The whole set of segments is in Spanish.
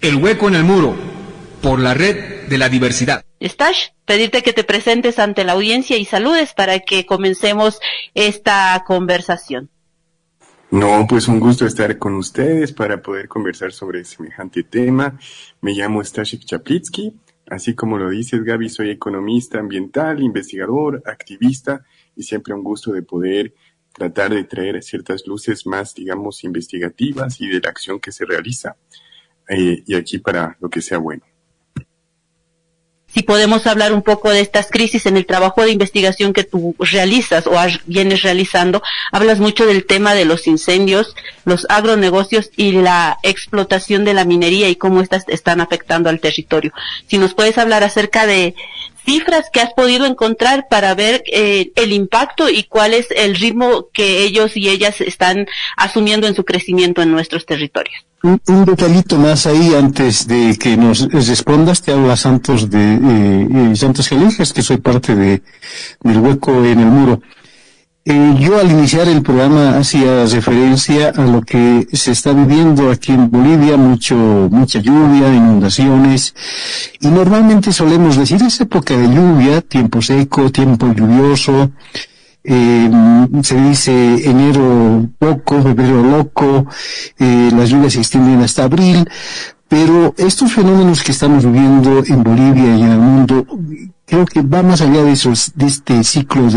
El hueco en el muro, por la red de la diversidad. Stash, pedirte que te presentes ante la audiencia y saludes para que comencemos esta conversación. No, pues un gusto estar con ustedes para poder conversar sobre semejante tema. Me llamo Stashik Chaplitsky, así como lo dices, Gaby, soy economista ambiental, investigador, activista, y siempre un gusto de poder tratar de traer ciertas luces más, digamos, investigativas y de la acción que se realiza, y aquí para lo que sea bueno. Si podemos hablar un poco de estas crisis en el trabajo de investigación que tú realizas o vienes realizando, hablas mucho del tema de los incendios, los agronegocios y la explotación de la minería y cómo estas están afectando al territorio. Si nos puedes hablar acerca de cifras que has podido encontrar para ver el impacto y cuál es el ritmo que ellos y ellas están asumiendo en su crecimiento en nuestros territorios. Un detallito más ahí antes de que nos respondas. Te habla Santos de Santos Gelijas, que soy parte del hueco en el muro. Yo al iniciar el programa hacía referencia a lo que se está viviendo aquí en Bolivia, mucha lluvia, inundaciones, y normalmente solemos decir es época de lluvia, tiempo seco, tiempo lluvioso. Se dice enero poco, febrero loco, las lluvias se extienden hasta abril, pero estos fenómenos que estamos viviendo en Bolivia y en el mundo, creo que va más allá de este ciclo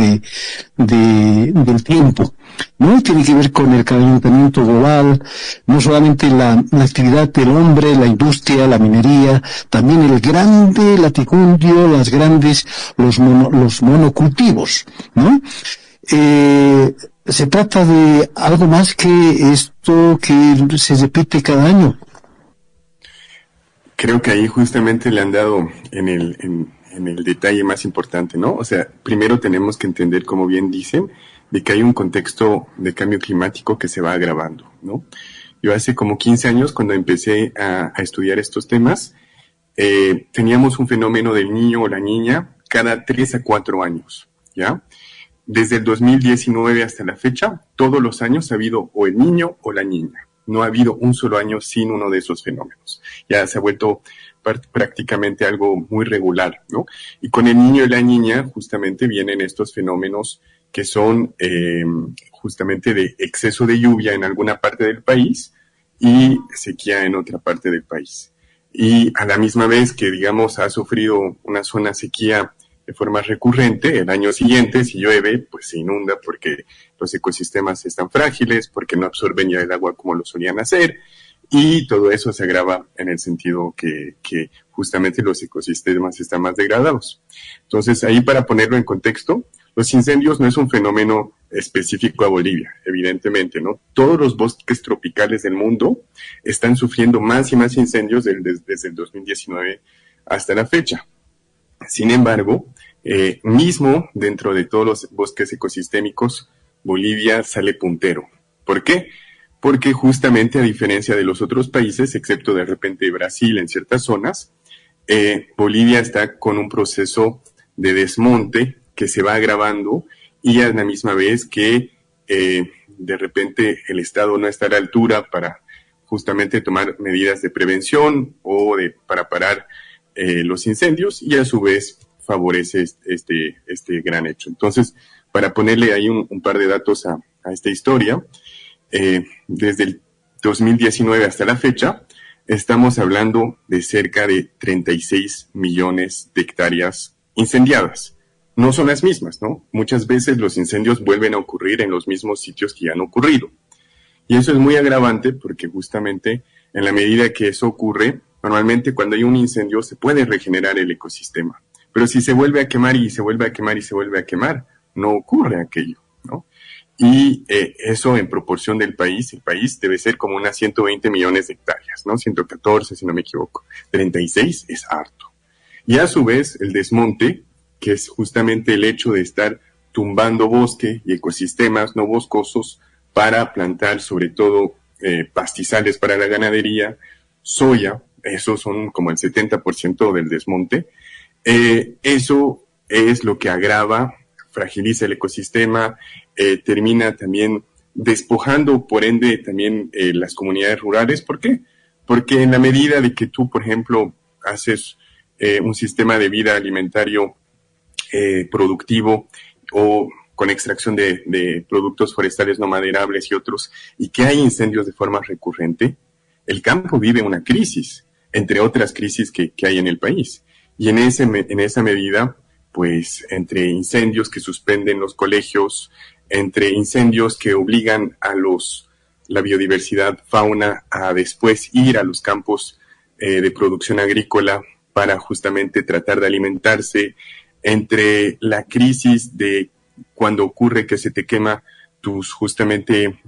del tiempo, ¿no? Tiene que ver con el calentamiento global, no solamente la actividad del hombre, la industria, la minería, también el grande latifundio, los monocultivos, ¿no? Se trata de algo más que esto que se repite cada año. Creo que ahí justamente le han dado en el detalle más importante, ¿no? O sea, primero tenemos que entender, como bien dicen, de que hay un contexto de cambio climático que se va agravando, ¿no? Yo hace como 15 años, cuando empecé a estudiar estos temas, teníamos un fenómeno del niño o la niña cada 3 a 4 años, ¿ya? Desde el 2019 hasta la fecha, todos los años ha habido o el niño o la niña. No ha habido un solo año sin uno de esos fenómenos. Ya se ha vuelto prácticamente algo muy regular, ¿no? Y con el niño y la niña justamente vienen estos fenómenos que son justamente de exceso de lluvia en alguna parte del país y sequía en otra parte del país. Y a la misma vez que, digamos, ha sufrido una zona sequía de forma recurrente, el año siguiente, si llueve, pues se inunda porque los ecosistemas están frágiles, porque no absorben ya el agua como lo solían hacer, y todo eso se agrava en el sentido que justamente los ecosistemas están más degradados. Entonces, ahí para ponerlo en contexto, los incendios no es un fenómeno específico a Bolivia, evidentemente, ¿no? Todos los bosques tropicales del mundo están sufriendo más y más incendios desde el 2019 hasta la fecha. Sin embargo, mismo dentro de todos los bosques ecosistémicos, Bolivia sale puntero. ¿Por qué? Porque justamente a diferencia de los otros países, excepto de repente Brasil en ciertas zonas, Bolivia está con un proceso de desmonte que se va agravando y a la misma vez que de repente el Estado no está a la altura para justamente tomar medidas de prevención o para parar los incendios y a su vez favorece este gran hecho. Entonces, para ponerle ahí un par de datos a esta historia, desde el 2019 hasta la fecha, estamos hablando de cerca de 36 millones de hectáreas incendiadas. No son las mismas, ¿no? Muchas veces los incendios vuelven a ocurrir en los mismos sitios que ya han ocurrido. Y eso es muy agravante porque justamente en la medida que eso ocurre, normalmente cuando hay un incendio se puede regenerar el ecosistema. Pero si se vuelve a quemar y se vuelve a quemar y se vuelve a quemar, no ocurre aquello, ¿no? Y eso en proporción del país, el país debe ser como unas 120 millones de hectáreas, ¿no? 114, si no me equivoco. 36 es harto. Y a su vez, el desmonte, que es justamente el hecho de estar tumbando bosque y ecosistemas no boscosos para plantar sobre todo pastizales para la ganadería, soya, esos son como el 70% del desmonte. Eso es lo que agrava, fragiliza el ecosistema, termina también despojando, por ende, también las comunidades rurales. ¿Por qué? porque en la medida de que tú, por ejemplo, haces un sistema de vida alimentario productivo o con extracción de productos forestales no maderables y otros, y que hay incendios de forma recurrente, el campo vive una crisis, entre otras crisis que hay en el país. Y en esa medida, pues, entre incendios que suspenden los colegios, entre incendios que obligan a la biodiversidad fauna a después ir a los campos de producción agrícola para justamente tratar de alimentarse, entre la crisis de cuando ocurre que se te quema justamente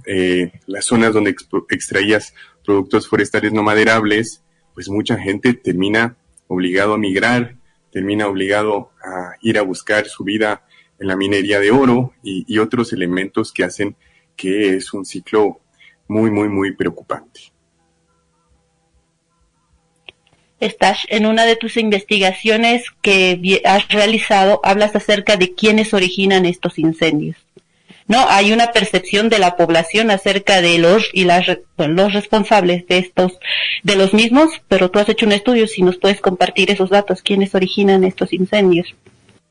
las zonas donde extraías productos forestales no maderables, pues mucha gente termina obligado a migrar, termina obligado a ir a buscar su vida en la minería de oro y otros elementos que hacen que es un ciclo muy, muy, muy preocupante. Stash, en una de tus investigaciones que has realizado, hablas acerca de quiénes originan estos incendios. No, hay una percepción de la población acerca de los responsables de los mismos, pero tú has hecho un estudio, si nos puedes compartir esos datos, quiénes originan estos incendios.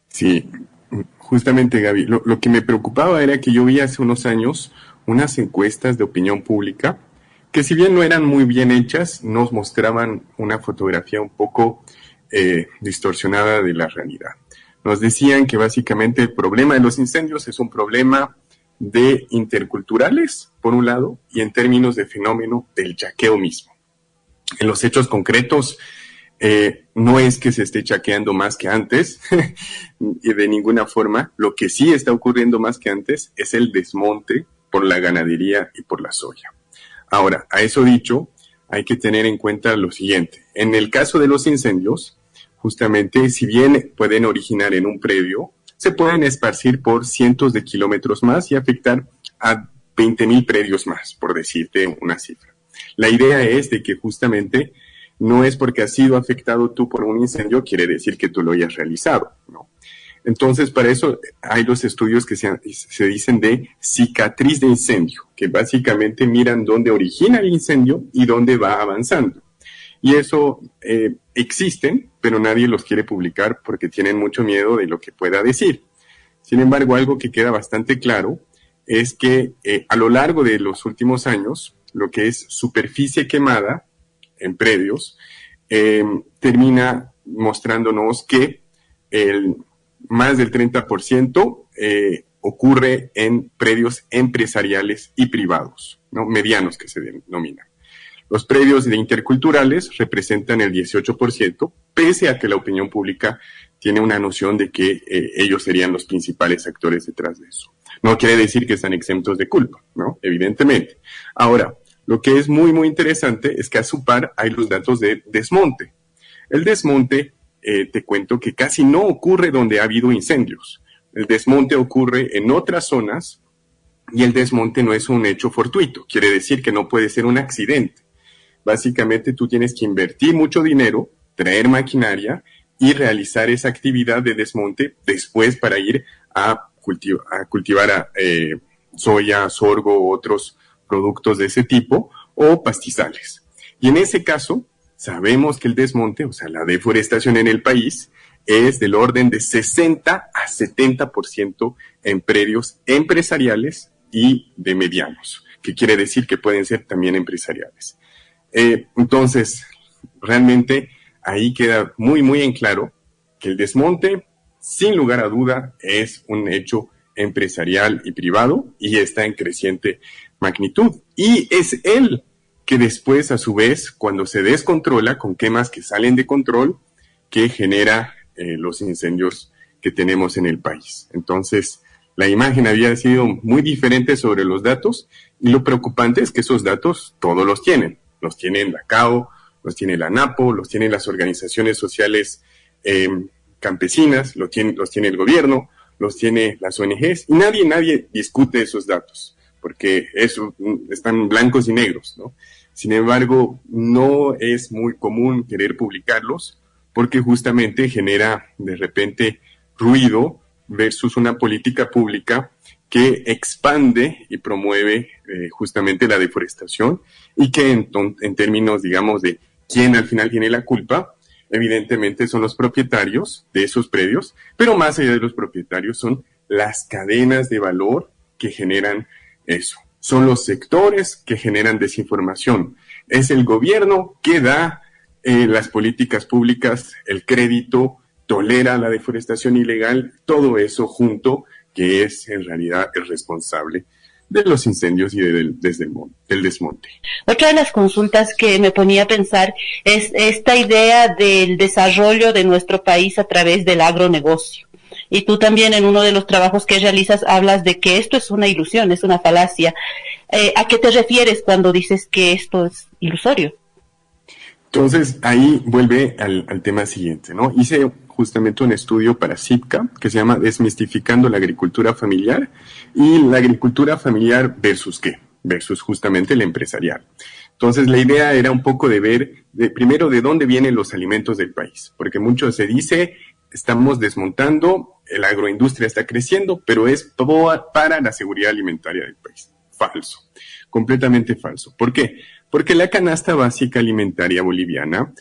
Sí, justamente, Gaby, lo que me preocupaba era que yo vi hace unos años unas encuestas de opinión pública que, si bien no eran muy bien hechas, nos mostraban una fotografía un poco distorsionada de la realidad. Nos decían que básicamente el problema de los incendios es un problema de interculturales, por un lado, y en términos de fenómeno del chaqueo mismo. En los hechos concretos, no es que se esté chaqueando más que antes, y de ninguna forma. Lo que sí está ocurriendo más que antes es el desmonte por la ganadería y por la soya. Ahora, a eso dicho, hay que tener en cuenta lo siguiente. En el caso de los incendios, justamente, si bien pueden originar en un predio, se pueden esparcir por cientos de kilómetros más y afectar a 20,000 predios más, por decirte una cifra. La idea es de que justamente no es porque has sido afectado tú por un incendio, quiere decir que tú lo hayas realizado, ¿no? Entonces, para eso hay los estudios que se dicen de cicatriz de incendio, que básicamente miran dónde origina el incendio y dónde va avanzando. Y eso existen, pero nadie los quiere publicar porque tienen mucho miedo de lo que pueda decir. Sin embargo, algo que queda bastante claro es que a lo largo de los últimos años, lo que es superficie quemada en predios termina mostrándonos que más del 30% ocurre en predios empresariales y privados, ¿no? Medianos, que se denominan. Los predios de interculturales representan el 18%, pese a que la opinión pública tiene una noción de que ellos serían los principales actores detrás de eso. No quiere decir que están exentos de culpa, ¿no? Evidentemente. Ahora, lo que es muy, muy interesante es que a su par hay los datos de desmonte. El desmonte, te cuento que casi no ocurre donde ha habido incendios. El desmonte ocurre en otras zonas y el desmonte no es un hecho fortuito. Quiere decir que no puede ser un accidente. Básicamente tú tienes que invertir mucho dinero, traer maquinaria y realizar esa actividad de desmonte después para ir a cultivar soya, sorgo u otros productos de ese tipo o pastizales. Y en ese caso, sabemos que el desmonte, o sea, la deforestación en el país, es del orden de 60 a 70% en predios empresariales y de medianos, que quiere decir que pueden ser también empresariales. Entonces, realmente ahí queda muy, muy en claro que el desmonte, sin lugar a duda, es un hecho empresarial y privado y está en creciente magnitud. Y es él que después, a su vez, cuando se descontrola con quemas que salen de control, que genera los incendios que tenemos en el país. Entonces, la imagen había sido muy diferente sobre los datos y lo preocupante es que esos datos todos los tienen. Los tiene la CAO, los tiene la ANAPO, los tienen las organizaciones sociales campesinas, los tiene el gobierno, los tiene las ONGs y nadie discute esos datos porque están blancos y negros, ¿no? Sin embargo, no es muy común querer publicarlos porque justamente genera de repente ruido versus una política pública que expande y promueve justamente la deforestación y que en términos, digamos, de quién al final tiene la culpa, evidentemente son los propietarios de esos predios, pero más allá de los propietarios son las cadenas de valor que generan eso. Son los sectores que generan desinformación. Es el gobierno que da las políticas públicas, el crédito, tolera la deforestación ilegal, todo eso junto, que es en realidad el responsable de los incendios y del desmonte. Otra de las consultas que me ponía a pensar es esta idea del desarrollo de nuestro país a través del agronegocio. Y tú también en uno de los trabajos que realizas hablas de que esto es una ilusión, es una falacia. ¿A qué te refieres cuando dices que esto es ilusorio? Entonces, ahí vuelve al tema siguiente, ¿no? Hice justamente un estudio para CIPCA que se llama Desmistificando la agricultura familiar y la agricultura familiar versus ¿qué? Versus justamente la empresarial. Entonces, la idea era un poco de ver, primero, de dónde vienen los alimentos del país, porque mucho se dice, estamos desmontando, la agroindustria está creciendo, pero es para la seguridad alimentaria del país. Falso, completamente falso. ¿Por qué? Porque la canasta básica alimentaria boliviana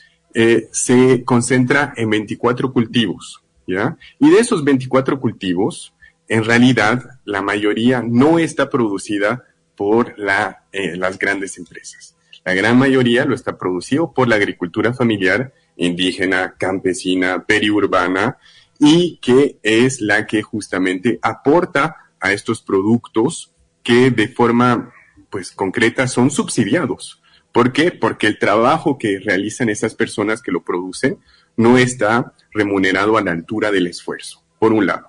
se concentra en 24 cultivos, ¿ya? Y de esos 24 cultivos, en realidad, la mayoría no está producida por las grandes empresas. La gran mayoría lo está producido por la agricultura familiar, indígena, campesina, periurbana, y que es la que justamente aporta a estos productos que de forma pues concreta son subsidiados. ¿Por qué? Porque el trabajo que realizan esas personas que lo producen no está remunerado a la altura del esfuerzo, por un lado.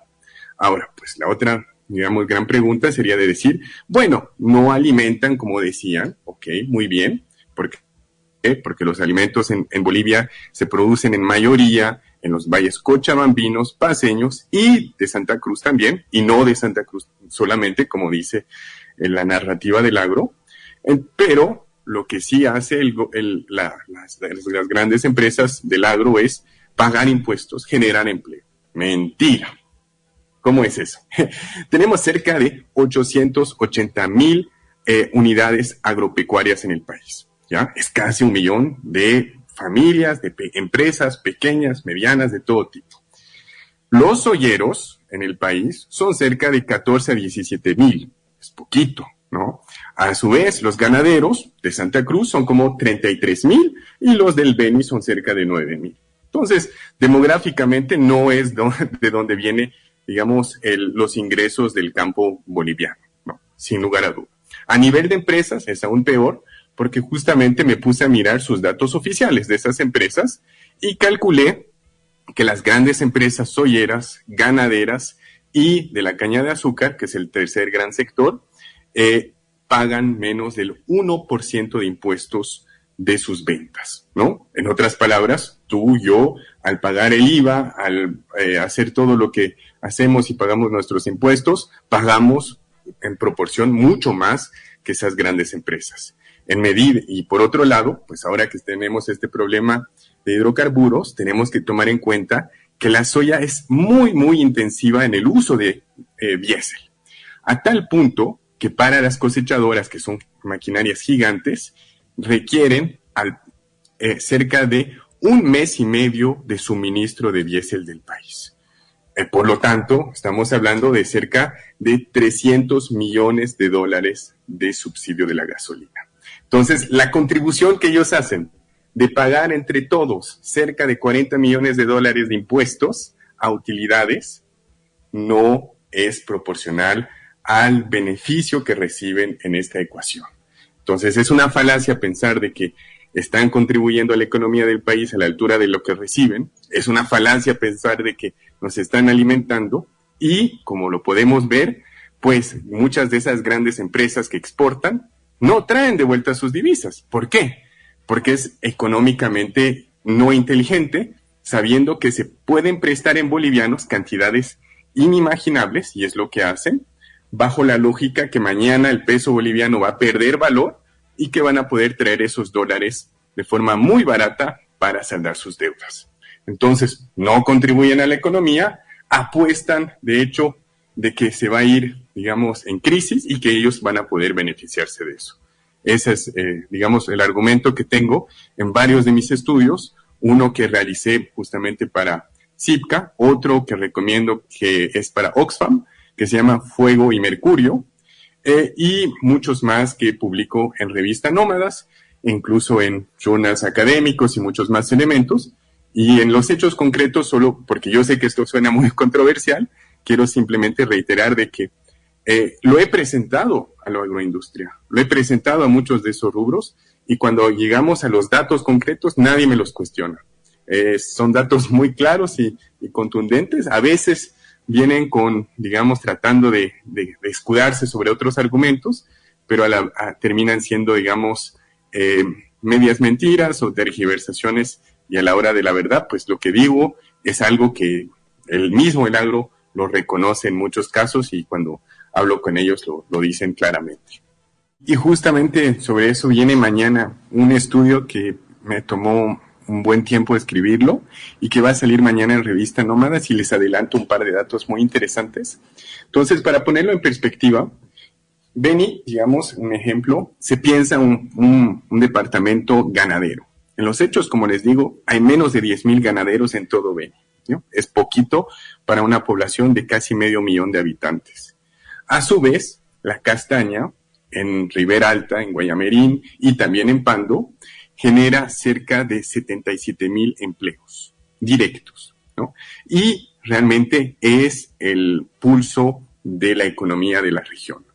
Ahora, pues la otra, digamos, gran pregunta sería de decir, bueno, no alimentan como decían, ok, muy bien, porque los alimentos en Bolivia se producen en mayoría en los valles cochabambinos, paceños y de Santa Cruz también, y no de Santa Cruz solamente, como dice la narrativa del agro, pero lo que sí hace las grandes empresas del agro es pagar impuestos, generar empleo. Mentira. ¿Cómo es eso? Tenemos cerca de 880,000 unidades agropecuarias en el país. ¿Ya? Es casi 1 millón de familias, de empresas pequeñas, medianas, de todo tipo. Los olleros en el país son cerca de 14 a 17,000. Es poquito, ¿no? A su vez, los ganaderos de Santa Cruz son como 33,000 y los del Beni son cerca de 9,000. Entonces, demográficamente no es de donde viene, digamos, los ingresos del campo boliviano, ¿no? Sin lugar a duda. A nivel de empresas es aún peor, porque justamente me puse a mirar sus datos oficiales de esas empresas y calculé que las grandes empresas soyeras, ganaderas y de la caña de azúcar, que es el tercer gran sector, pagan menos del 1% de impuestos de sus ventas, ¿no? En otras palabras, tú, yo, al pagar el IVA, al hacer todo lo que hacemos y pagamos nuestros impuestos, pagamos en proporción mucho más que esas grandes empresas. En medida, y por otro lado, pues ahora que tenemos este problema de hidrocarburos, tenemos que tomar en cuenta que la soya es muy, muy intensiva en el uso de diésel, a tal punto que para las cosechadoras, que son maquinarias gigantes, requieren cerca de 1 mes y medio de suministro de diésel del país. Por lo tanto, estamos hablando de cerca de $300 millones de subsidio de la gasolina. Entonces, la contribución que ellos hacen de pagar entre todos cerca de $40 millones de impuestos a utilidades no es proporcional al beneficio que reciben en esta ecuación. Entonces, es una falacia pensar de que están contribuyendo a la economía del país a la altura de lo que reciben. Es una falacia pensar de que nos están alimentando y, como lo podemos ver, pues muchas de esas grandes empresas que exportan no traen de vuelta sus divisas. ¿Por qué? Porque es económicamente no inteligente, sabiendo que se pueden prestar en bolivianos cantidades inimaginables, y es lo que hacen, bajo la lógica que mañana el peso boliviano va a perder valor y que van a poder traer esos dólares de forma muy barata para saldar sus deudas. Entonces, no contribuyen a la economía, apuestan, de hecho, de que se va a ir digamos, en crisis y que ellos van a poder beneficiarse de eso. Ese es, digamos, el argumento que tengo en varios de mis estudios, uno que realicé justamente para CIPCA, otro que recomiendo que es para Oxfam, que se llama Fuego y Mercurio, y muchos más que publico en Revista Nómadas, incluso en journals académicos y muchos más elementos. Y en los hechos concretos, solo porque yo sé que esto suena muy controversial, quiero simplemente reiterar de que lo he presentado a la agroindustria, lo he presentado a muchos de esos rubros, y cuando llegamos a los datos concretos, nadie me los cuestiona. Son datos muy claros y contundentes. A veces vienen con, digamos, tratando de escudarse sobre otros argumentos, pero terminan siendo, digamos, medias mentiras o tergiversaciones, y a la hora de la verdad, pues lo que digo es algo que el agro lo reconoce en muchos casos, y cuando hablo con ellos lo dicen claramente. Y justamente sobre eso viene mañana un estudio que me tomó un buen tiempo escribirlo y que va a salir mañana en Revista Nómadas, y les adelanto un par de datos muy interesantes. Entonces, para ponerlo en perspectiva, Beni, digamos, un ejemplo, se piensa un departamento ganadero. En los hechos, como les digo, hay menos de 10,000 ganaderos en todo Beni, ¿no? Es poquito para una población de casi 500,000 de habitantes. A su vez, la castaña, en Ribera Alta, en Guayamerín y también en Pando, genera cerca de 77,000 empleos directos, ¿no? Y realmente es el pulso de la economía de la región.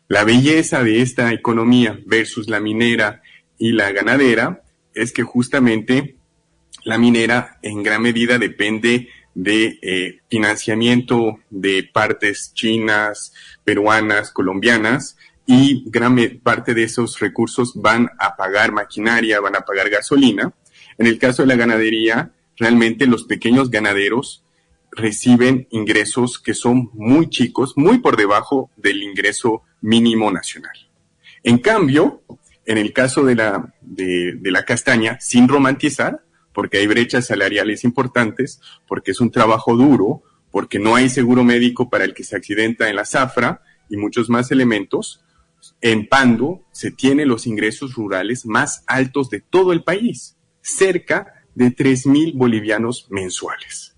La belleza de esta economía versus la minera y la ganadera es que justamente la minera en gran medida depende de financiamiento de partes chinas, peruanas, colombianas, y gran parte de esos recursos van a pagar maquinaria, van a pagar gasolina. En el caso de la ganadería, realmente los pequeños ganaderos reciben ingresos que son muy chicos, muy por debajo del ingreso mínimo nacional. En cambio, en el caso de la castaña, sin romantizar, porque hay brechas salariales importantes, porque es un trabajo duro, porque no hay seguro médico para el que se accidenta en la zafra y muchos más elementos, en Pando se tienen los ingresos rurales más altos de todo el país, cerca de 3,000 bolivianos mensuales.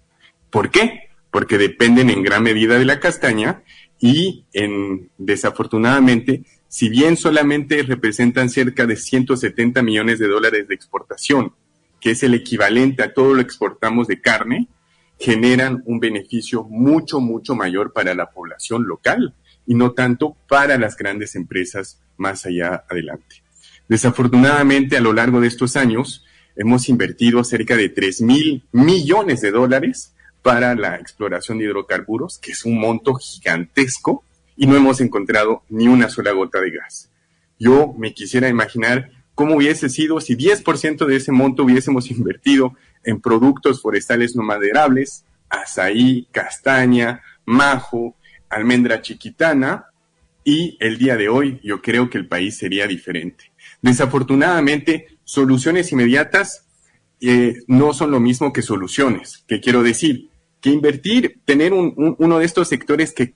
¿Por qué? Porque dependen en gran medida de la castaña y desafortunadamente, si bien solamente representan cerca de 170 millones de dólares de exportación, que es el equivalente a todo lo que exportamos de carne, generan un beneficio mucho, mucho mayor para la población local y no tanto para las grandes empresas más allá adelante. Desafortunadamente, a lo largo de estos años, hemos invertido cerca de 3,000 millones de dólares para la exploración de hidrocarburos, que es un monto gigantesco, y no hemos encontrado ni una sola gota de gas. Yo me quisiera imaginar cómo hubiese sido si 10% de ese monto hubiésemos invertido en productos forestales no maderables, azaí, castaña, majo, almendra chiquitana, y el día de hoy yo creo que el país sería diferente. Desafortunadamente, soluciones inmediatas no son lo mismo que soluciones. ¿Qué quiero decir? Que invertir, tener uno de estos sectores que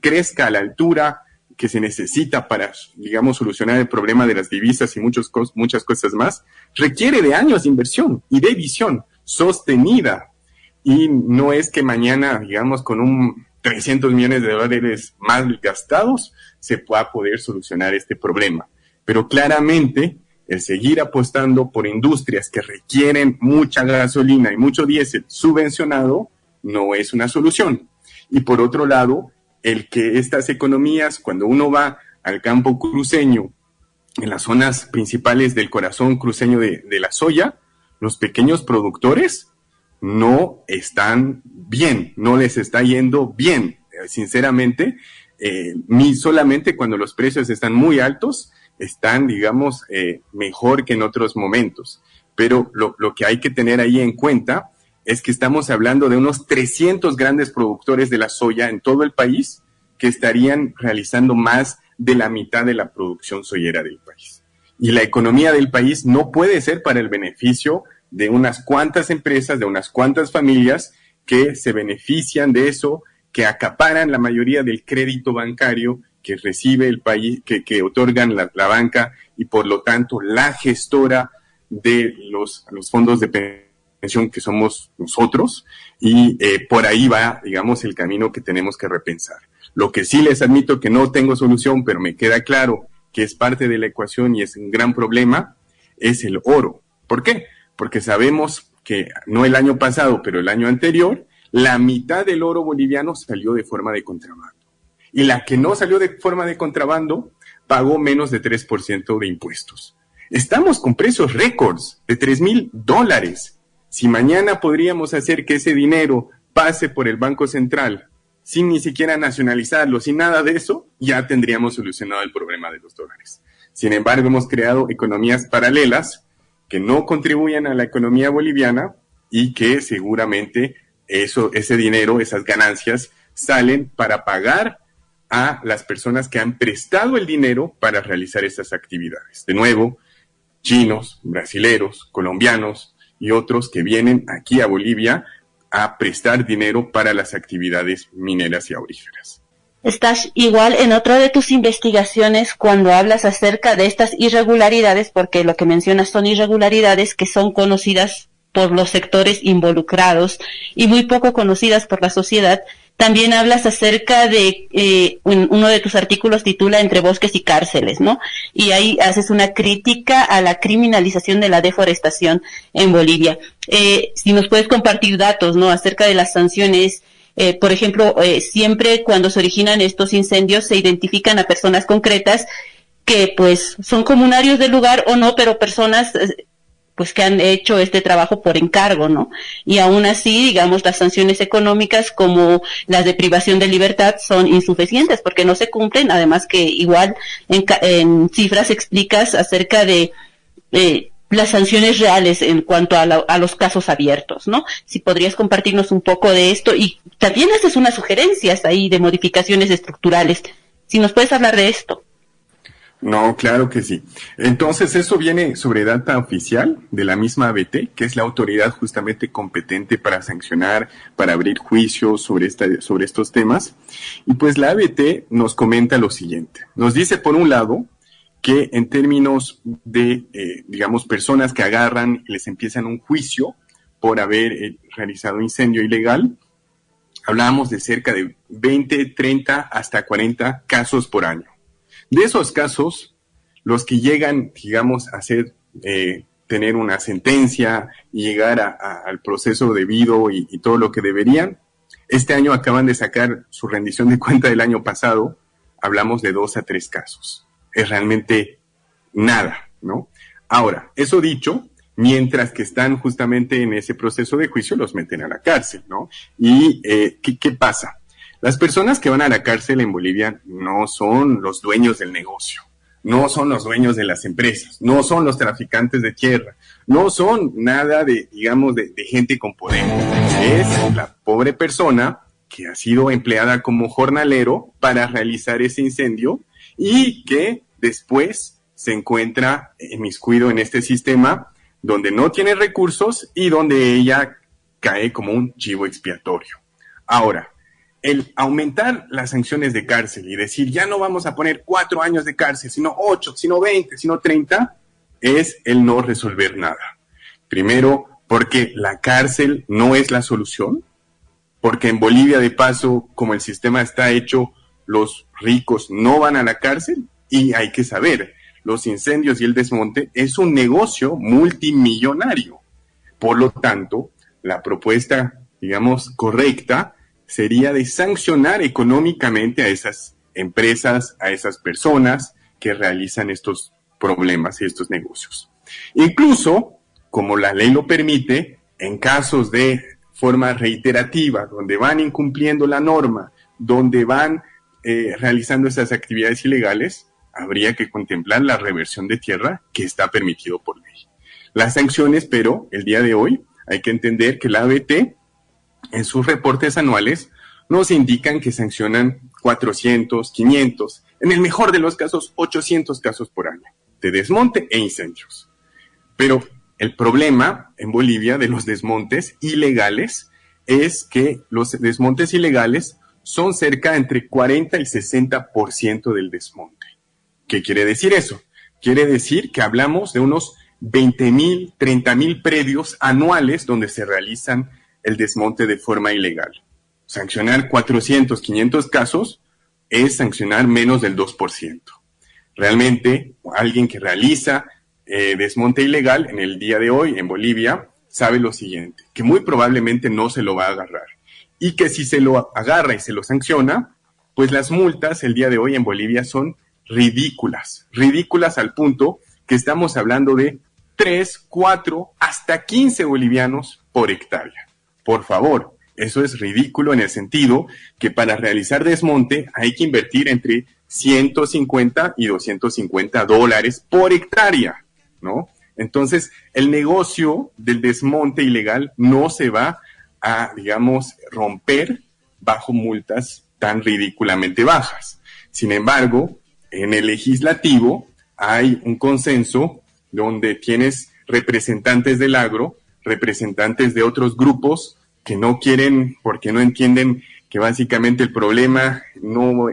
crezca a la altura que se necesita para, digamos, solucionar el problema de las divisas y muchas cosas más, requiere de años de inversión y de visión sostenida. Y no es que mañana, digamos, con 300 millones de dólares más gastados, se pueda poder solucionar este problema. Pero claramente, el seguir apostando por industrias que requieren mucha gasolina y mucho diésel subvencionado no es una solución. Y por otro lado, el que estas economías, cuando uno va al campo cruceño, en las zonas principales del corazón cruceño de la soya, los pequeños productores no están bien, no les está yendo bien, sinceramente, ni solamente cuando los precios están muy altos, están, digamos, mejor que en otros momentos. Pero lo que hay que tener ahí en cuenta es que estamos hablando de unos 300 grandes productores de la soya en todo el país que estarían realizando más de la mitad de la producción soyera del país. Y la economía del país no puede ser para el beneficio de unas cuantas empresas, de unas cuantas familias que se benefician de eso, que acaparan la mayoría del crédito bancario que recibe el país, que otorgan la banca, y por lo tanto la gestora de los fondos de pensión que somos nosotros, y por ahí va, digamos, el camino que tenemos que repensar. Lo que sí les admito que no tengo solución, pero me queda claro que es parte de la ecuación y es un gran problema, es el oro. ¿Por qué? Porque sabemos que no el año pasado, pero el año anterior, la mitad del oro boliviano salió de forma de contrabando. Y la que no salió de forma de contrabando pagó menos de 3% de impuestos. Estamos con precios récords de $3,000. Si mañana podríamos hacer que ese dinero pase por el Banco Central sin ni siquiera nacionalizarlo, sin nada de eso, ya tendríamos solucionado el problema de los dólares. Sin embargo, hemos creado economías paralelas que no contribuyen a la economía boliviana y que seguramente ese dinero, esas ganancias, salen para pagar a las personas que han prestado el dinero para realizar esas actividades. De nuevo, chinos, brasileros, colombianos y otros que vienen aquí a Bolivia a prestar dinero para las actividades mineras y auríferas. Estás igual en otra de tus investigaciones cuando hablas acerca de estas irregularidades, porque lo que mencionas son irregularidades que son conocidas por los sectores involucrados y muy poco conocidas por la sociedad. También hablas acerca de, uno de tus artículos titula Entre bosques y cárceles, ¿no? Y ahí haces una crítica a la criminalización de la deforestación en Bolivia. Si nos puedes compartir datos, ¿no? Acerca de las sanciones. Por ejemplo, siempre cuando se originan estos incendios se identifican a personas concretas que pues son comunarios del lugar o no, pero personas pues que han hecho este trabajo por encargo, ¿no? Y aún así, digamos, las sanciones económicas como las de privación de libertad son insuficientes porque no se cumplen, además que igual en cifras explicas acerca de las sanciones reales en cuanto a los casos abiertos, ¿no? Si podrías compartirnos un poco de esto, y también haces unas sugerencias ahí de modificaciones estructurales. Si nos puedes hablar de esto. No, claro que sí. Entonces, eso viene sobre data oficial de la misma ABT, que es la autoridad justamente competente para sancionar, para abrir juicios sobre estos temas. Y pues la ABT nos comenta lo siguiente. Nos dice, por un lado, que en términos de, digamos, personas que agarran y les empiezan un juicio por haber realizado incendio ilegal, hablábamos de cerca de 20, 30 hasta 40 casos por año. De esos casos, los que llegan, digamos, a tener una sentencia y llegar al proceso debido y todo lo que deberían, este año acaban de sacar su rendición de cuenta del año pasado, hablamos de 2 a 3 casos. Es realmente nada, ¿no? Ahora, eso dicho, mientras que están justamente en ese proceso de juicio, los meten a la cárcel, ¿no? Y, ¿qué pasa? Las personas que van a la cárcel en Bolivia no son los dueños del negocio, no son los dueños de las empresas, no son los traficantes de tierra, no son nada de, digamos, de gente con poder. Es la pobre persona que ha sido empleada como jornalero para realizar ese incendio y que después se encuentra inmiscuido en este sistema donde no tiene recursos y donde ella cae como un chivo expiatorio. Ahora, el aumentar las sanciones de cárcel y decir ya no vamos a poner 4 años de cárcel, sino 8, sino 20, sino 30, es el no resolver nada. Primero, porque la cárcel no es la solución, porque en Bolivia, de paso, como el sistema está hecho, los ricos no van a la cárcel, y hay que saber, los incendios y el desmonte es un negocio multimillonario. Por lo tanto, la propuesta, digamos, correcta sería de sancionar económicamente a esas empresas, a esas personas que realizan estos problemas y estos negocios. Incluso, como la ley lo permite, en casos de forma reiterativa, donde van incumpliendo la norma, donde van realizando esas actividades ilegales, habría que contemplar la reversión de tierra que está permitido por ley. Las sanciones, pero el día de hoy hay que entender que la ABT en sus reportes anuales nos indican que sancionan 400, 500, en el mejor de los casos 800 casos por año de desmonte e incendios. Pero el problema en Bolivia de los desmontes ilegales es que los desmontes ilegales son cerca entre 40 y 60% del desmonte. ¿Qué quiere decir eso? Quiere decir que hablamos de unos 20,000, 30,000 predios anuales donde se realizan el desmonte de forma ilegal. Sancionar 400, 500 casos es sancionar menos del 2%. Realmente, alguien que realiza desmonte ilegal en el día de hoy en Bolivia sabe lo siguiente, que muy probablemente no se lo va a agarrar. Y que si se lo agarra y se lo sanciona, pues las multas el día de hoy en Bolivia son ridículas al punto que estamos hablando de 3, 4, hasta 15 bolivianos por hectárea. Por favor, eso es ridículo en el sentido que para realizar desmonte hay que invertir entre 150 y 250 dólares por hectárea, ¿no? Entonces, el negocio del desmonte ilegal no se va a, digamos, romper bajo multas tan ridículamente bajas. Sin embargo, en el legislativo hay un consenso donde tienes representantes del agro, representantes de otros grupos que no quieren, porque no entienden que básicamente el problema no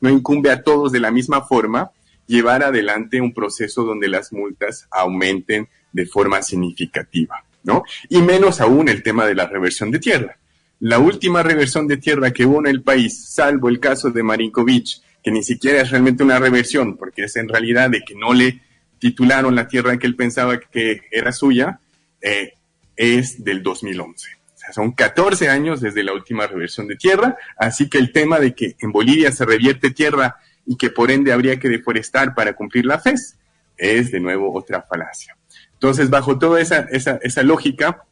incumbe a todos de la misma forma, llevar adelante un proceso donde las multas aumenten de forma significativa, ¿no? Y menos aún el tema de la reversión de tierra. La última reversión de tierra que hubo en el país, salvo el caso de Marinkovic, que ni siquiera es realmente una reversión, porque es en realidad de que no le titularon la tierra que él pensaba que era suya, es del 2011. O sea, son 14 años desde la última reversión de tierra, así que el tema de que en Bolivia se revierte tierra y que por ende habría que deforestar para cumplir la FES, es de nuevo otra falacia. Entonces, bajo toda esa lógica,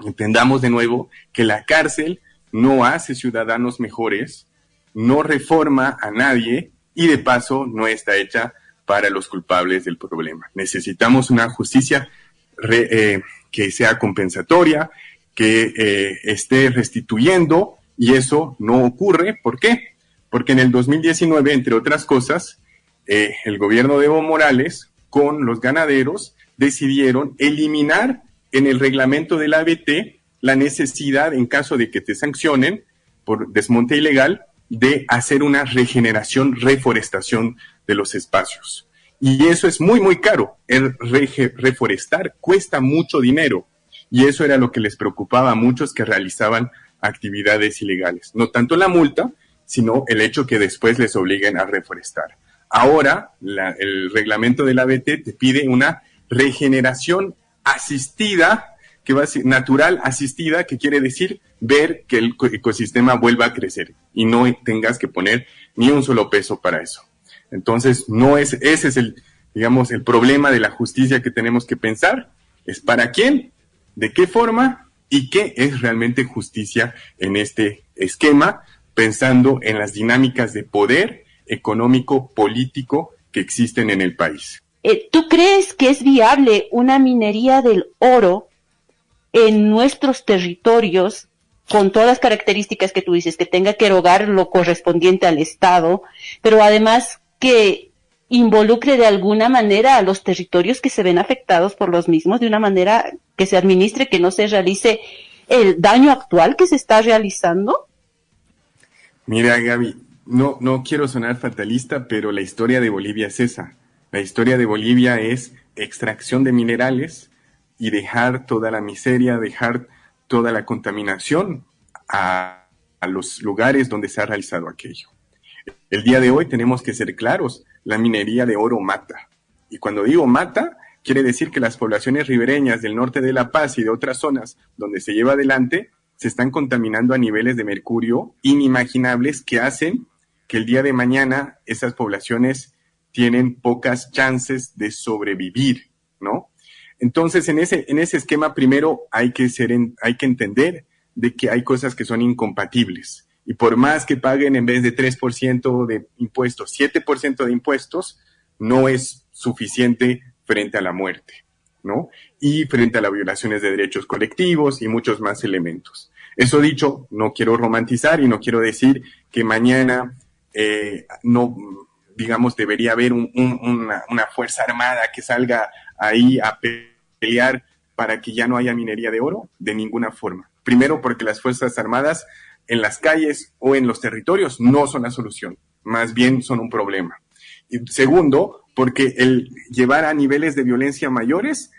entendamos de nuevo que la cárcel no hace ciudadanos mejores, no reforma a nadie y de paso no está hecha para los culpables del problema. Necesitamos una justicia que sea compensatoria, que esté restituyendo, y eso no ocurre. ¿Por qué? Porque en el 2019, entre otras cosas, el gobierno de Evo Morales con los ganaderos decidieron eliminar en el reglamento del ABT la necesidad, en caso de que te sancionen por desmonte ilegal, de hacer una regeneración, reforestación de los espacios. Y eso es muy, muy caro. El reforestar cuesta mucho dinero. Y eso era lo que les preocupaba a muchos que realizaban actividades ilegales. No tanto la multa, sino el hecho que después les obliguen a reforestar. Ahora, el reglamento del ABT te pide una regeneración asistida, que va a ser natural asistida, que quiere decir ver que el ecosistema vuelva a crecer y no tengas que poner ni un solo peso para eso. Entonces, ese es el problema de la justicia que tenemos que pensar. ¿Es para quién? ¿De qué forma? ¿Y qué es realmente justicia en este esquema? Pensando en las dinámicas de poder económico, político que existen en el país. ¿Tú crees que es viable una minería del oro en nuestros territorios con todas las características que tú dices, que tenga que erogar lo correspondiente al Estado, pero además que involucre de alguna manera a los territorios que se ven afectados por los mismos, de una manera que se administre, que no se realice el daño actual que se está realizando? Mira, Gaby, no quiero sonar fatalista, pero la historia de Bolivia es esa. La historia de Bolivia es extracción de minerales y dejar toda la miseria, dejar toda la contaminación a los lugares donde se ha realizado aquello. El día de hoy tenemos que ser claros, la minería de oro mata. Y cuando digo mata, quiere decir que las poblaciones ribereñas del norte de La Paz y de otras zonas donde se lleva adelante se están contaminando a niveles de mercurio inimaginables que hacen que el día de mañana esas poblaciones tienen pocas chances de sobrevivir, ¿no? Entonces, en ese esquema, primero hay que entender de que hay cosas que son incompatibles. Y por más que paguen en vez de 3% de impuestos, 7% de impuestos, no es suficiente frente a la muerte, ¿no? Y frente a las violaciones de derechos colectivos y muchos más elementos. Eso dicho, no quiero romantizar y no quiero decir que mañana debería haber una fuerza armada que salga ahí a pelear para que ya no haya minería de oro, de ninguna forma. Primero, porque las Fuerzas Armadas en las calles o en los territorios no son la solución, más bien son un problema. Y segundo, porque el llevar a niveles de violencia mayores